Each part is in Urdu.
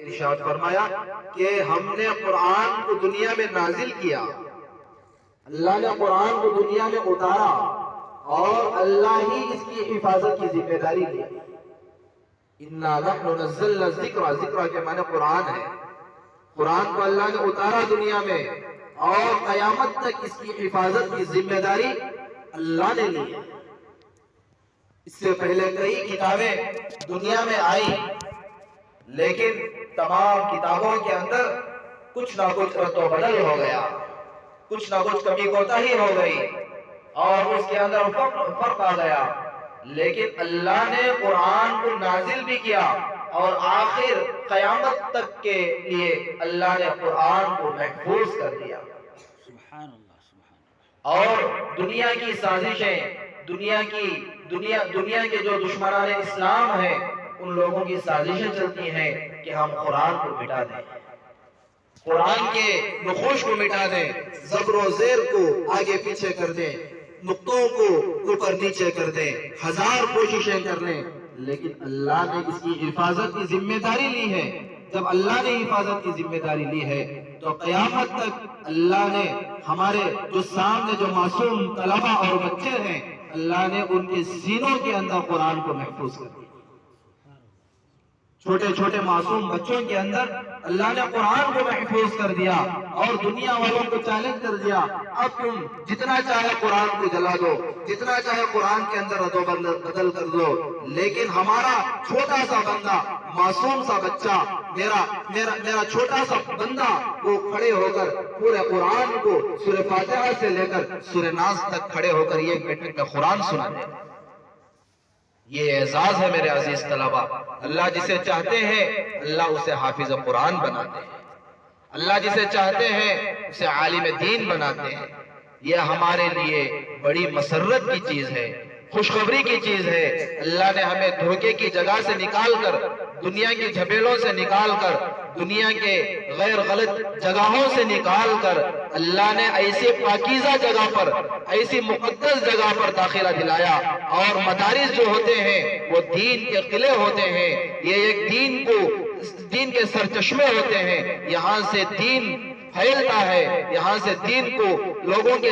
ارشاد فرمایا کہ ہم نے قرآن کو دنیا میں نازل کیا، اللہ نے قرآن کو دنیا میں اتارا اور اللہ ہی اس کی حفاظت کی ذمہ داری لی۔ اِنَّا نَحْنُ نَزَّلْنَا الذِّكْرَ، ذکر کے معنی قرآن ہے۔ قرآن کو اللہ نے اتارا دنیا میں اور قیامت تک اس کی حفاظت کی ذمہ داری اللہ نے لی ہے۔ اس سے پہلے کئی کتابیں دنیا میں آئی، لیکن تمام کتابوں کے اندر کچھ نہ کچھ رد و بدل ہو گیا، کچھ نہ کچھ کمی کوتاہی ہو گئی اور اس کے اندر فرق آ گیا۔ لیکن اللہ نے قرآن کو نازل بھی کیا اور آخر قیامت تک کے لیے اللہ نے قرآن کو محفوظ کر دیا۔ سبحان اللہ، سبحان اللہ۔ اور دنیا کی سازشیں، دنیا کے جو دشمنان اسلام ہیں، ان لوگوں کی سازشیں چلتی ہیں کہ ہم قرآن کو مٹا دیں، قرآن کے نقوش کو مٹا دیں، زبر و زیر کو آگے پیچھے کر دیں، نقطوں کو اوپر نیچے کر دیں، ہزار کوششیں کر لیں، لیکن اللہ نے اس کی حفاظت کی ذمہ داری لی ہے۔ جب اللہ نے حفاظت کی ذمہ داری لی ہے تو قیامت تک اللہ نے ہمارے جو سامنے جو معصوم طلبہ اور بچے ہیں، اللہ نے ان کے سینوں کے اندر قرآن کو محفوظ کر دیا۔ چھوٹے چھوٹے معصوم بچوں کے اندر اللہ نے قرآن کو محفوظ کر دیا اور دنیا والوں کو چیلنج کر دیا، اب تم جتنا چاہے قرآن کو جلا دو، جتنا چاہے قرآن کے اندر رد و بدل کر دو، لیکن ہمارا چھوٹا سا بندہ، معصوم سا بچہ، میرا چھوٹا سا بندہ، وہ کھڑے ہو کر پورے قرآن کو سورہ فاتحہ سے لے کر سورہ ناس تک کھڑے ہو کر یہ بیٹھے میں قرآن سنا دے۔ یہ اعزاز ہے میرے عزیز طلبہ۔ اللہ جسے چاہتے ہیں اللہ اسے حافظ قرآن بناتے ہیں، اللہ جسے چاہتے ہیں اسے عالم دین بناتے ہیں۔ یہ ہمارے لیے بڑی مسرت کی چیز ہے، خوشخبری کی چیز ہے۔ اللہ نے ہمیں دھوکے کی جگہ سے نکال کر، دنیا کی جھمیلوں سے نکال کر، دنیا کے غیر غلط جگہوں سے نکال کر اللہ نے ایسی پاکیزہ جگہ پر، ایسی مقدس جگہ پر داخلہ دلایا۔ اور مدارس جو ہوتے ہیں وہ دین کے قلعے ہوتے ہیں، یہ ایک دین کے سرچشمے ہوتے ہیں، یہاں سے دین پھیلتا ہے، یہاں سے دین کو لوگوں کے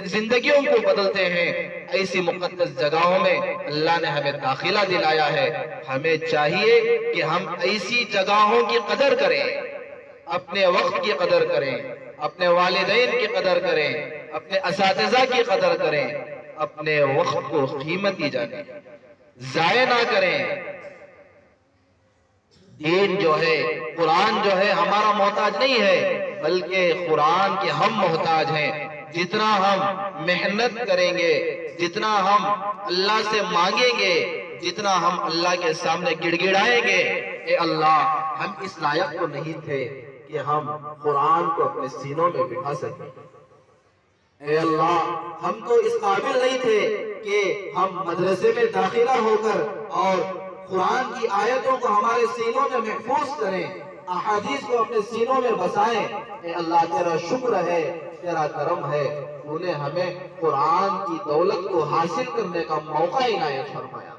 زندگیوں کو بدلتے ہیں۔ ایسی مقدس جگہوں میں اللہ نے ہمیں داخلہ دلایا ہے۔ ہمیں چاہیے کہ ہم ایسی جگہوں کی قدر کریں، اپنے وقت کی قدر کریں، اپنے والدین کی قدر کریں، اپنے اساتذہ کی قدر کریں، اپنے وقت کو قیمت دی جانے، ضائع نہ کریں۔ دین جو ہے، قرآن جو ہے ہمارا محتاج نہیں ہے، بلکہ قرآن کے ہم محتاج ہیں۔ جتنا ہم محنت کریں گے، جتنا ہم اللہ سے مانگیں گے، جتنا ہم اللہ کے سامنے گڑ گڑائیں گے، اے اللہ ہم اس لائق تو نہیں تھے کہ ہم قرآن کو اپنے سینوں میں بٹھا سکیں۔ اے اللہ ہم تو اس قابل نہیں تھے کہ ہم مدرسے میں داخلہ ہو کر اور قرآن کی آیتوں کو ہمارے سینوں میں محفوظ کریں، احادیث کو اپنے سینوں میں بسائیں۔ اے اللہ تیرا شکر ہے، تیرا کرم ہے، تو نے ہمیں قرآن کی دولت کو حاصل کرنے کا موقع عنایت فرمایا۔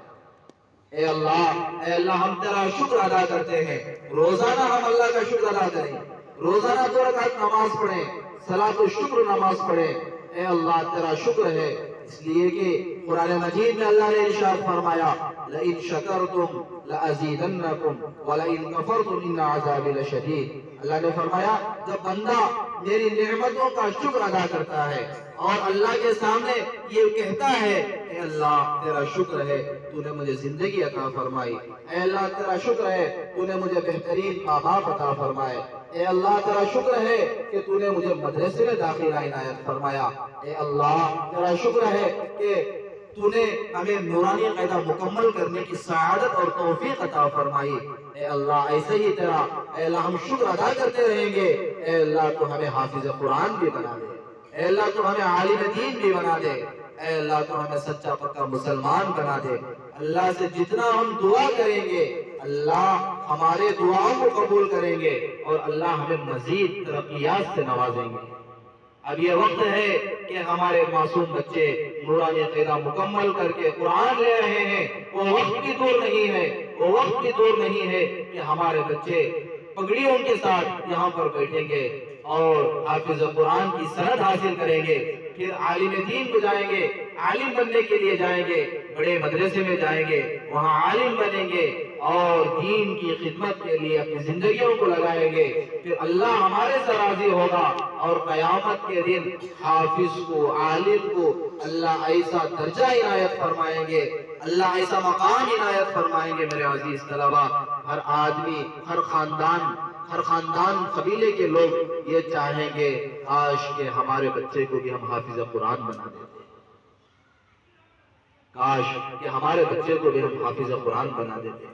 اے اللہ ہم تیرا شکر ادا کرتے ہیں۔ روزانہ ہم اللہ کا شکر ادا کریں، روزانہ 2 رکعت نماز پڑھیں، صلاۃ الشکر نماز پڑھیں۔ اے اللہ تیرا شکر ہے، اس لیے کہ قرآن مجید میں اللہ نے ارشاد فرمایا لَإِن شَكَرْتُمْ لَأَزِيدَنَّكُمْ وَلَإِن كَفَرْتُمْ إِنَّ عَذَابِي لَشَدِيدٌ۔ اللہ نے فرمایا جب بندہ میری نعمتوں کا شکر ادا کرتا ہے اور اللہ کے سامنے یہ کہتا ہے اے اللہ تیرا شکر ہے تو نے مجھے زندگی عطا فرمائی، اے اللہ تیرا شکر ہے تو نے مجھے بہترین ماں باپ عطا فرمائے، اے اللہ تیرا شکر ہے کہ تو نے مجھے مدرسے میں داخلہ عنایت فرمایا، اے اللہ تیرا شکر ہے کہ تو نے ہمیں نورانی قاعدہ مکمل کرنے کی سعادت اور توفیق عطا فرمائی۔ اے اللہ ایسے ہی تیرا اے اللہ ہم شکر ادا کرتے رہیں گے۔ اے اللہ تو ہمیں حافظ قرآن بھی بنا دے، اے اللہ تو ہمیں عالم دین بھی بنا دے، اے اللہ تو ہمیں سچا پکا مسلمان بنا دے۔ اللہ سے جتنا ہم دعا کریں گے اللہ ہمارے دعاؤں کو قبول کریں گے اور اللہ ہمیں مزید ترقیات سے نوازیں گے۔ اب یہ وقت ہے کہ ہمارے معصوم بچے نورانی قاعدہ مکمل کر کے قرآن لے رہے ہیں، وہ وقت بھی دور نہیں ہے، وہ وقت بھی دور نہیں ہے کہ ہمارے بچے پگڑیوں کے ساتھ یہاں پر بیٹھیں گے اور حافظ قرآن کی سند حاصل کریں گے، پھر عالم دین کو جائیں گے، عالم بننے کے لیے جائیں گے، بڑے مدرسے میں جائیں گے، وہاں عالم بنیں گے اور دین کی خدمت کے لیے اپنی زندگیوں کو لگائیں گے، پھر اللہ ہمارے سے راضی ہوگا اور قیامت کے دن حافظ کو، عالم کو اللہ ایسا درجہ عنایت فرمائیں گے، اللہ ایسا مقام عنایت فرمائیں گے۔ میرے عزیز طلبہ، ہر آدمی، ہر خاندان قبیلے کے لوگ یہ چاہیں گے کاش کہ ہمارے بچے کو بھی ہم حافظ قرآن بنا دیتے، کاش کہ ہمارے بچے کو بھی ہم حافظ قرآن بنا دیتے،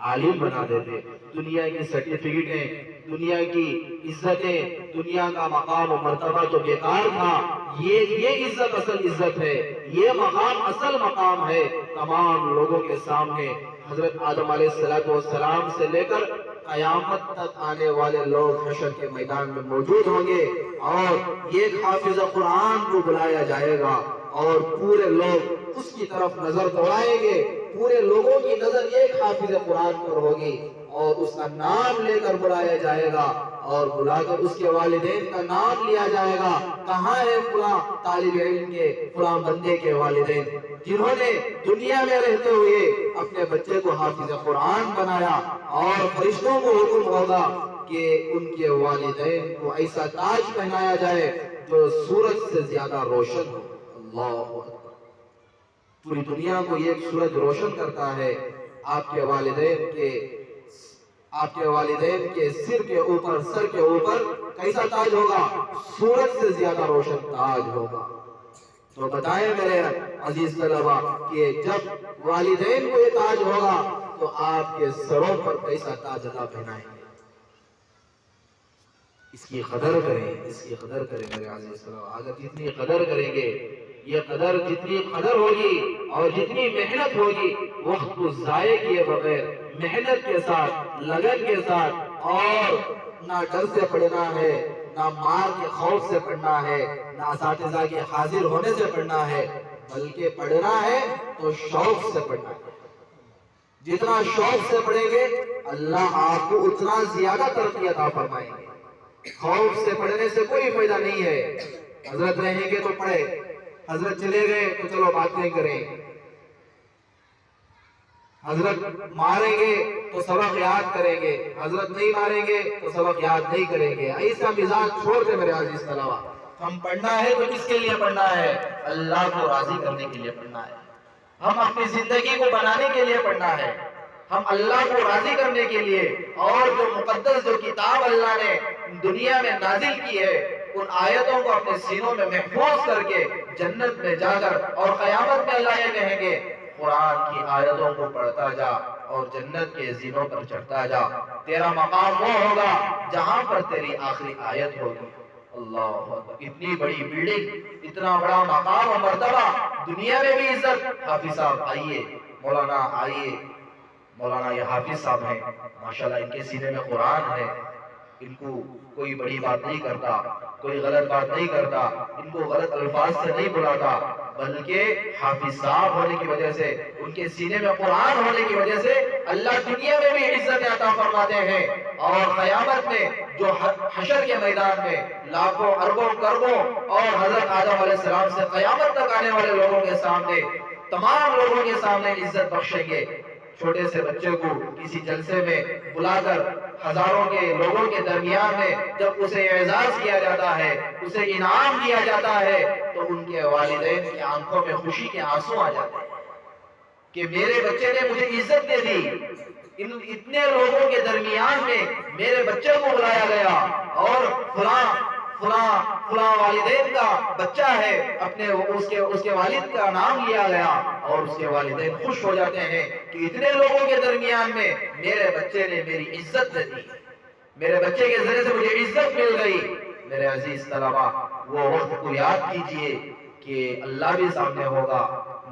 عالم بنا دیتے۔ دنیا کی سرٹیفکیٹیں، دنیا کی عزتیں، دنیا کا مقام و مرتبہ تو بیکار تھا، یہ عزت اصل عزت ہے، یہ مقام اصل مقام ہے۔ تمام لوگوں کے سامنے حضرت آدم علیہ السلام سے لے کر قیامت تک آنے والے لوگ حشر کے میدان میں موجود ہوں گے اور ایک حافظ قرآن کو بلایا جائے گا اور پورے لوگ اس کی طرف نظر دوڑائیں گے، پورے لوگوں کی نظر ایک حافظ قرآن پر ہوگی اور اس کا نام لے کر بلایا جائے گا اور بلا کر اس کے والدین کا نام لیا جائے گا، کہاں ہے فلاں طالب علم کے، فلاں بندے کے والدین جنہوں نے دنیا میں رہتے ہوئے اپنے بچے کو حافظ قرآن بنایا، اور فرشتوں کو حکم ہوگا کہ ان کے والدین کو ایسا تاج پہنایا جائے جو سورج سے زیادہ روشن ہو۔ اللہ اکبر! پوری دنیا کو یہ سورج روشن کرتا ہے، آپ کے والدین کے سر کے اوپر کیسا تاج ہوگا؟ سورج سے زیادہ روشن تاج ہوگا۔ تو بتائیں میرے عزیز طلبہ کہ جب والدین کو یہ تاج ہوگا تو آپ کے سروں پر کیسا تاج اللہ پہنائیں گے؟ اس کی قدر کریں میرے عزیز طلبہ۔ اگر جتنی قدر کریں گے، یہ قدر جتنی قدر ہوگی اور جتنی محنت ہوگی، وقت کو ضائع کیے بغیر محنت کے ساتھ، لگن کے ساتھ، اور نہ ڈر سے پڑھنا ہے، نہ مار کے خوف سے پڑھنا ہے، نہ اساتذہ کے حاضر ہونے سے پڑھنا ہے، بلکہ پڑھنا ہے تو شوق سے پڑھنا ہے۔ جتنا شوق سے پڑھیں گے اللہ آپ کو اتنا زیادہ ترقی عطا فرمائیں گے۔ خوف سے پڑھنے سے کوئی فائدہ نہیں ہے۔ حضرت رہیں گے تو پڑھے، حضرت چلے گئے تو چلو باتیں کریں، حضرت ماریں گے تو سبق یاد کریں گے، حضرت نہیں ماریں گے تو سبق یاد نہیں کریں گے۔ ایسا مزاج چھوڑ دے میرے عزیز طلبہ۔ ہم پڑھنا ہے تو کس کے لیے پڑھنا ہے؟ اللہ کو راضی کرنے کے لیے پڑھنا ہے۔ ہم اپنی زندگی کو بنانے کے لیے پڑھنا ہے، ہم اللہ کو راضی کرنے کے لیے، اور جو مقدس جو کتاب اللہ نے دنیا میں نازل کی ہے ان آیتوں کو اپنے سینوں میں محفوظ کر کے جنت میں جا کر، اور قیامت میں اللہ یہ کہیں گے قرآن کی آیتوں کو پڑھتا جا اور جنت کے زینوں پر چڑھتا جا، تیرا مقام وہ ہوگا جہاں پر تیری آخری آیت ہوگی۔ اللہ اکبر! اتنی بڑی بلڈنگ، اتنا بڑا مقام و مرتبہ، دنیا میں بھی عزت۔ حافظ صاحب آئیے، مولانا آئیے، مولانا یہ حافظ صاحب ہیں، ماشاءاللہ ان کے سینے میں قرآن ہے، ان کو کوئی بڑی بات نہیں کرتا، کوئی غلط بات نہیں کرتا، ان کو غلط الفاظ سے نہیں بلاتا، بلکہ حافظ صاحب ہونے کی وجہ سے، ان کے سینے میں قرآن ہونے کی وجہ سے اللہ دنیا میں بھی عزت عطا فرماتے ہیں، اور قیامت میں جو حشر کے میدان میں لاکھوں اربوں کروڑوں اور حضرت آدم علیہ السلام سے قیامت تک آنے والے لوگوں کے سامنے، تمام لوگوں کے سامنے عزت بخشیں گے۔ چھوٹے سے بچے کو کسی جلسے میں بلا کر ہزاروں کے لوگوں کے درمیان میں جب اسے اعزاز کیا جاتا ہے، اسے انعام دیا جاتا ہے، تو ان کے والدین کی آنکھوں میں خوشی کے آنسو آ جاتے ہیں کہ میرے بچے نے مجھے عزت دے دی، اتنے لوگوں کے درمیان میں میرے بچے کو بلایا گیا، اور فلاں والدین کا بچہ ہے، اس کے والد کا نام لیا گیا، اور اس کے والدین خوش ہو جاتے ہیں کہ اتنے لوگوں کے درمیان میں میرے بچے نے میری عزت دے دی، میرے بچے کے ذریعے سے مجھے عزت مل گئی۔ میرے عزیز طلبہ، وہ وقت کو یاد کیجئے کہ اللہ بھی سامنے ہوگا،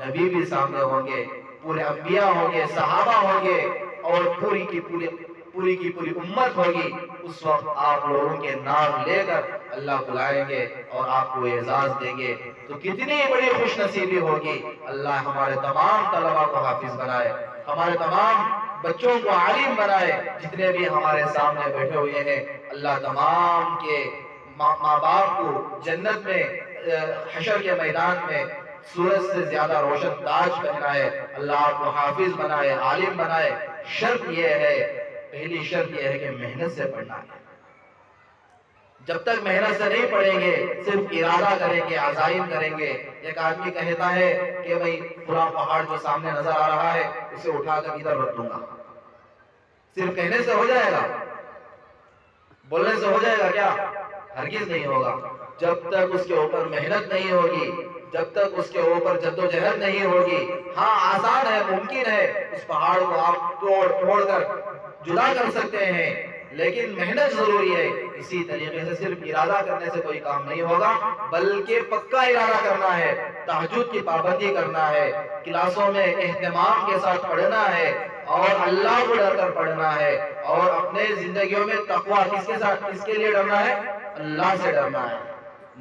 نبی بھی سامنے ہوں گے، پورے انبیاء ہوں گے، صحابہ ہوں گے، اور پوری کی پوری امت ہوگی۔ اس وقت آپ لوگوں کے نام لے کر اللہ بلائیں گے اور آپ کو اعزاز دیں گے، تو کتنی بڑی خوش نصیبی ہوگی۔ اللہ ہمارے تمام طلباء کو حافظ بنائے، ہمارے تمام بچوں کو عالم بنائے. جتنے بھی ہمارے سامنے بیٹھے ہوئے ہیں اللہ تمام کے ماں باپ کو جنت میں حشر کے میدان میں سورج سے زیادہ روشن تاج پہنائے. اللہ آپ کو حافظ بنائے, عالم بنائے. شرط یہ ہے, پہلی شرط یہ ہے کہ محنت سے پڑھنا ہے. جب تک محنت سے نہیں پڑھیں گے, صرف ارادہ کریں گے, عزائم کریں گے. ایک آدمی کہتا ہے کہ بھئی پورا پہاڑ جو سامنے نظر آ رہا ہے اسے اٹھا کر ادھر رکھ دوں گا. صرف کہنے سے ہو جائے گا؟ بولنے سے ہو جائے گا کیا؟ ہرگز نہیں ہوگا. جب تک اس کے اوپر محنت نہیں ہوگی, جب تک اس کے اوپر جدوجہد نہیں ہوگی. ہاں آسان ہے, ممکن ہے, اس پہاڑ کو آپ توڑ کر جدا کر سکتے ہیں, لیکن محنت ضروری ہے. اسی طریقے سے صرف ارادہ کرنے سے کوئی کام نہیں ہوگا, بلکہ پکا ارادہ کرنا ہے, تہجد کی پابندی کرنا ہے, کلاسوں میں اہتمام کے ساتھ پڑھنا ہے, اور اللہ کو ڈر کر پڑھنا ہے, اور اپنے زندگیوں میں تقویٰ کس کے لیے ڈرنا ہے؟ اللہ سے ڈرنا ہے.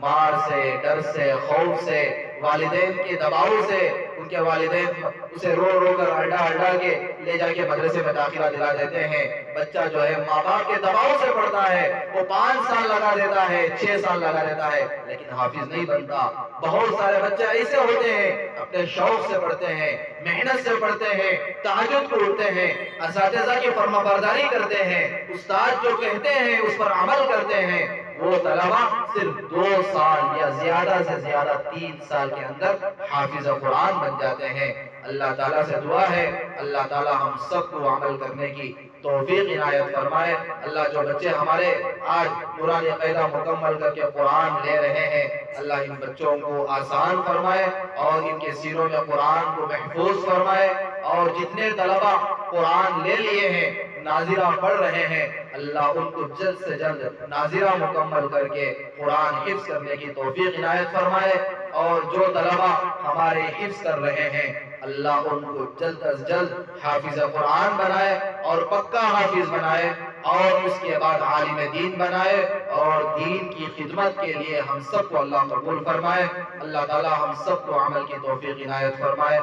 مار سے, ڈر سے, خوف سے, والدین کے دباؤ سے. ان کے والدین اسے رو رو کر ہلڈا کے لے جا کے مدرسے میں داخلہ دلا دیتے ہیں. بچہ جو ہے ماں باپ کے دباؤ سے پڑھتا ہے, وہ 5 سال لگا دیتا ہے, 6 سال لگا دیتا ہے, لیکن حافظ نہیں بنتا. بہت سارے بچے ایسے ہوتے ہیں, اپنے شوق سے پڑھتے ہیں, محنت سے پڑھتے ہیں, تہجد کو اٹھتے ہیں, اساتذہ کی فرما برداری کرتے ہیں, استاد جو کہتے ہیں اس پر عمل کرتے ہیں. وہ طلبہ صرف 2 سال یا زیادہ سے زیادہ 3 سال کے اندر حافظ قرآن بن جاتے ہیں. اللہ تعالیٰ سے دعا ہے, اللہ تعالیٰ ہم سب کو عمل کرنے کی توفیق عنایت فرمائے. اللہ جو بچے ہمارے آج قرآن قاعدہ مکمل کر کے قرآن لے رہے ہیں, اللہ ان بچوں کو آسان فرمائے اور ان کے سینوں میں قرآن کو محفوظ فرمائے. اور جتنے طلبہ قرآن لے لیے ہیں, ناظرہ پڑھ رہے ہیں, اللہ ان کو جلد سے جلد ناظرہ مکمل کر کے قرآن حفظ کرنے کی توفیق عنایت فرمائے. اور جو طلبہ ہمارے حفظ کر رہے ہیں, اللہ ان کو جلد از جلد حافظ قرآن بنائے اور پکا حافظ بنائے, اور اس کے بعد عالم دین بنائے, اور دین کی خدمت کے لیے ہم سب کو اللہ قبول فرمائے. اللہ تعالی ہم سب کو عمل کی توفیق عنایت فرمائے.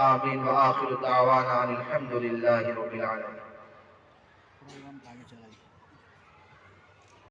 آمین. وآخر دعوانا الحمدللہ رب العالمین.